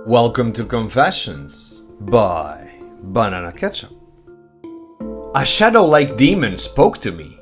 Welcome to Confessions by Banana Ketchup. A shadow-like demon spoke to me.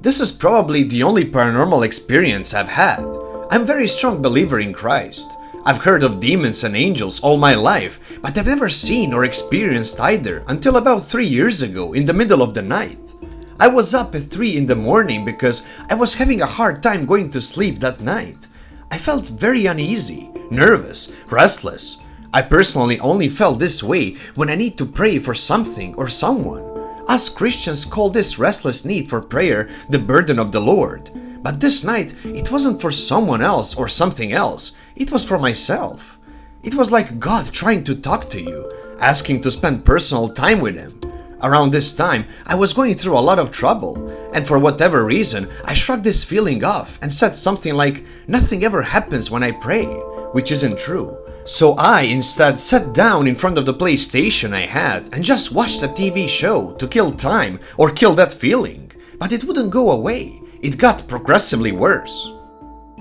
This is probably the only paranormal experience I've had. I'm a very strong believer in Christ. I've heard of demons and angels all my life, but I've never seen or experienced either until about 3 years ago in the middle of the night. I was up at 3 in the morning because I was having a hard time going to sleep that night. I felt very uneasy, nervous, restless. I personally only felt this way when I need to pray for something or someone. Us Christians call this restless need for prayer the burden of the Lord. But this night, it wasn't for someone else or something else, it was for myself. It was like God trying to talk to you, asking to spend personal time with Him. Around this time, I was going through a lot of trouble, and for whatever reason, I shrugged this feeling off and said something like, "Nothing ever happens when I pray," which isn't true. So I instead sat down in front of the PlayStation I had and just watched a TV show to kill time or kill that feeling. But it wouldn't go away. It got progressively worse.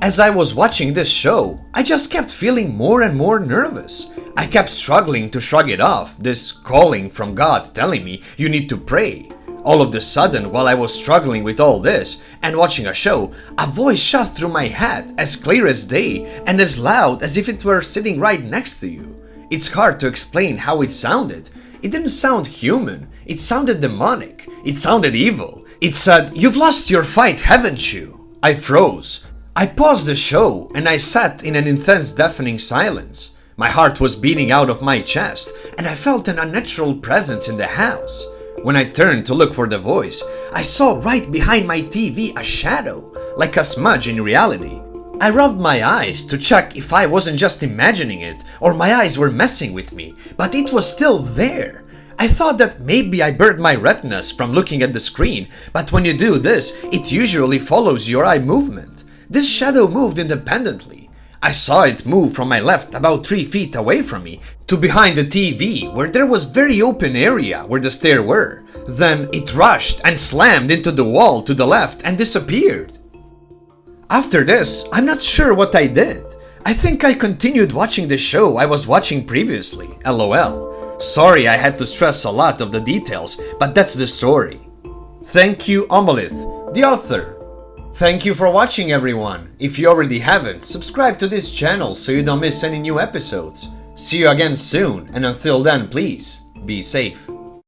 As I was watching this show, I just kept feeling more and more nervous. I kept struggling to shrug it off, this calling from God telling me, "You need to pray." All of a sudden, while I was struggling with all this and watching a show, a voice shot through my head as clear as day and as loud as if it were sitting right next to you. It's hard to explain how it sounded. It didn't sound human. It sounded demonic. It sounded evil. It said, "You've lost your fight, haven't you?" I froze. I paused the show and I sat in an intense, deafening silence. My heart was beating out of my chest and I felt an unnatural presence in the house. When I turned to look for the voice, I saw right behind my TV a shadow, like a smudge in reality. I rubbed my eyes to check if I wasn't just imagining it or my eyes were messing with me, but it was still there. I thought that maybe I burned my retinas from looking at the screen, but when you do this, it usually follows your eye movement. This shadow moved independently. I saw it move from my left about 3 feet away from me to behind the TV where there was very open area where the stairs were. Then it rushed and slammed into the wall to the left and disappeared. After this, I'm not sure what I did. I think I continued watching the show I was watching previously, LOL. Sorry I had to stress a lot of the details, but that's the story. Thank you, Omolith, the author. Thank you for watching, everyone. If you already haven't, subscribe to this channel so you don't miss any new episodes. See you again soon, and until then, please, be safe.